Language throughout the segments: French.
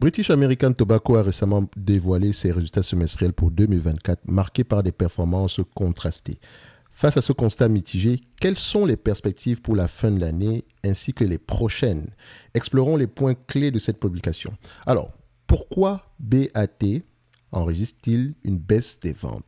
British American Tobacco a récemment dévoilé ses résultats semestriels pour 2024, marqués par des performances contrastées. Face à ce constat mitigé, quelles sont les perspectives pour la fin de l'année ainsi que les prochaines? Explorons les points clés de cette publication. Alors, pourquoi BAT enregistre-t-il une baisse des ventes?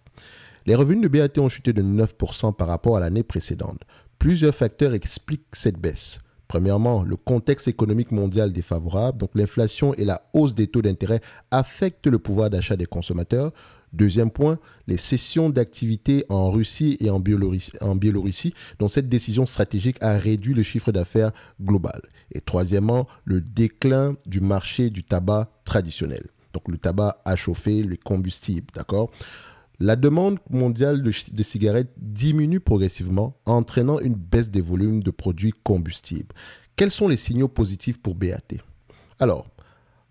Les revenus de BAT ont chuté de 9% par rapport à l'année précédente. Plusieurs facteurs expliquent cette baisse. Premièrement, le contexte économique mondial défavorable, donc l'inflation et la hausse des taux d'intérêt affectent le pouvoir d'achat des consommateurs. Deuxième point, les cessions d'activités en Russie et en Biélorussie, dont cette décision stratégique a réduit le chiffre d'affaires global. Et troisièmement, le déclin du marché du tabac traditionnel. Donc le tabac à chauffer, les combustibles, d'accord? La demande mondiale de cigarettes diminue progressivement, entraînant une baisse des volumes de produits combustibles. Quels sont les signaux positifs pour BAT? Alors,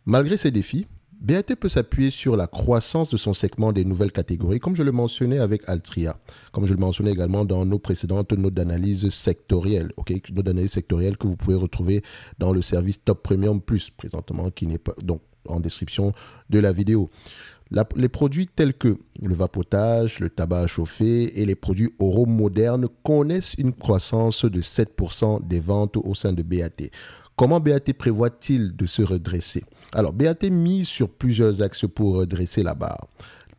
malgré ces défis, BAT peut s'appuyer sur la croissance de son segment des nouvelles catégories, comme je le mentionnais avec Altria, comme je le mentionnais également dans nos précédentes notes d'analyse sectorielles, notes d'analyse sectorielles que vous pouvez retrouver dans le service Top Premium Plus, présentement, qui n'est pas donc en description de la vidéo. Les produits tels que le vapotage, le tabac à chauffer et les produits oraux modernes connaissent une croissance de 7% des ventes au sein de BAT. Comment BAT prévoit-il de se redresser? Alors, BAT mise sur plusieurs axes pour redresser la barre.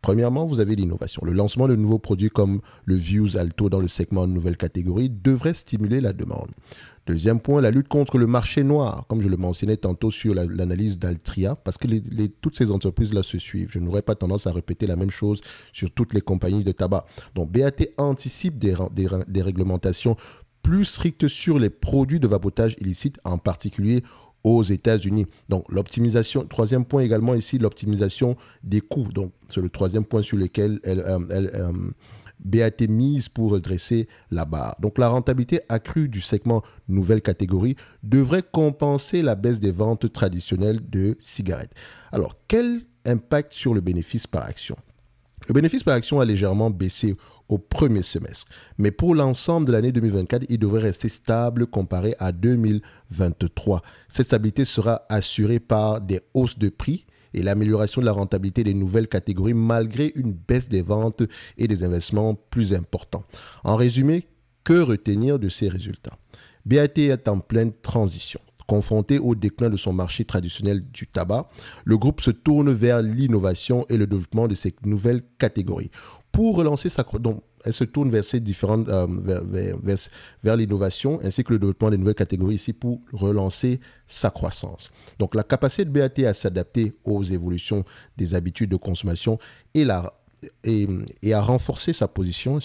Premièrement, vous avez l'innovation. Le lancement de nouveaux produits comme le Vuse Alto dans le segment de nouvelles catégories devrait stimuler la demande. Deuxième point, la lutte contre le marché noir, comme je le mentionnais tantôt sur l'analyse d'Altria, parce que toutes ces entreprises-là se suivent. Je n'aurais pas tendance à répéter la même chose sur toutes les compagnies de tabac. Donc, BAT anticipe des réglementations plus strictes sur les produits de vapotage illicite, en particulier aux États-Unis. Donc, l'optimisation, troisième point également ici, l'optimisation des coûts. Donc, c'est le troisième point sur lequel BAT mise pour redresser la barre. Donc, la rentabilité accrue du segment nouvelle catégorie devrait compenser la baisse des ventes traditionnelles de cigarettes. Alors, quel impact sur le bénéfice par action? Le bénéfice par action a légèrement baissé au premier semestre, mais pour l'ensemble de l'année 2024, il devrait rester stable comparé à 2023. Cette stabilité sera assurée par des hausses de prix et l'amélioration de la rentabilité des nouvelles catégories malgré une baisse des ventes et des investissements plus importants. En résumé, que retenir de ces résultats? BAT est en pleine transition. Confronté au déclin de son marché traditionnel du tabac, le groupe se tourne vers l'innovation et le développement de ces nouvelles catégories. Pour relancer sa croissance, elle se tourne vers ces différentes, vers l'innovation ainsi que le développement des nouvelles catégories ici pour relancer sa croissance. Donc la capacité de BAT à s'adapter aux évolutions des habitudes de consommation et à renforcer sa position,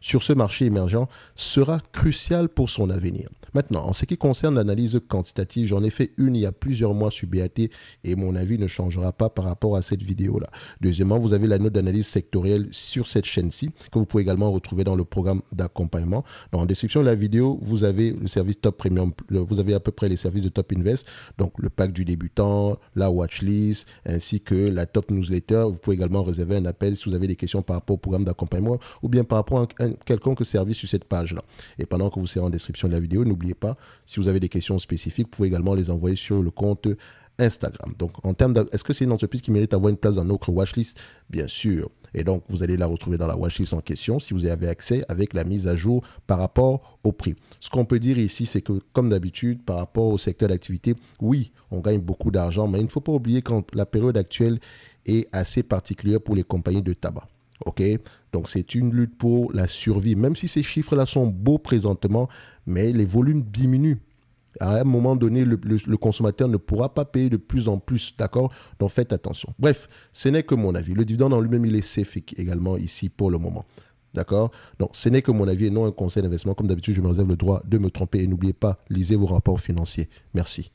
sur ce marché émergent sera crucial pour son avenir. Maintenant, en ce qui concerne l'analyse quantitative, j'en ai fait une il y a plusieurs mois sur BAT et mon avis ne changera pas par rapport à cette vidéo-là. Deuxièmement, vous avez la note d'analyse sectorielle sur cette chaîne-ci que vous pouvez également retrouver dans le programme d'accompagnement. En description de la vidéo, vous avez le service Top Premium, vous avez à peu près les services de Top Invest, donc le pack du débutant, la watchlist, ainsi que la Top Newsletter. Vous pouvez également réserver un appel si vous avez des questions par rapport au programme d'accompagnement ou bien par rapport à un quelconque service sur cette page-là. Et pendant que vous serez en description de la vidéo, n'oubliez pas, si vous avez des questions spécifiques, vous pouvez également les envoyer sur le compte Instagram. Donc, en termes est-ce que c'est une entreprise qui mérite d'avoir une place dans notre watchlist? Bien sûr. Et donc, vous allez la retrouver dans la watchlist en question si vous y avez accès avec la mise à jour par rapport au prix. Ce qu'on peut dire ici, c'est que, comme d'habitude, par rapport au secteur d'activité, oui, on gagne beaucoup d'argent, mais il ne faut pas oublier que la période actuelle est assez particulière pour les compagnies de tabac. OK? Donc, c'est une lutte pour la survie. Même si ces chiffres-là sont beaux présentement, mais les volumes diminuent. À un moment donné, le consommateur ne pourra pas payer de plus en plus, d'accord? Donc, faites attention. Bref, ce n'est que mon avis. Le dividende en lui-même, il est safe également ici pour le moment. D'accord? Donc, ce n'est que mon avis et non un conseil d'investissement. Comme d'habitude, je me réserve le droit de me tromper. Et n'oubliez pas, lisez vos rapports financiers. Merci.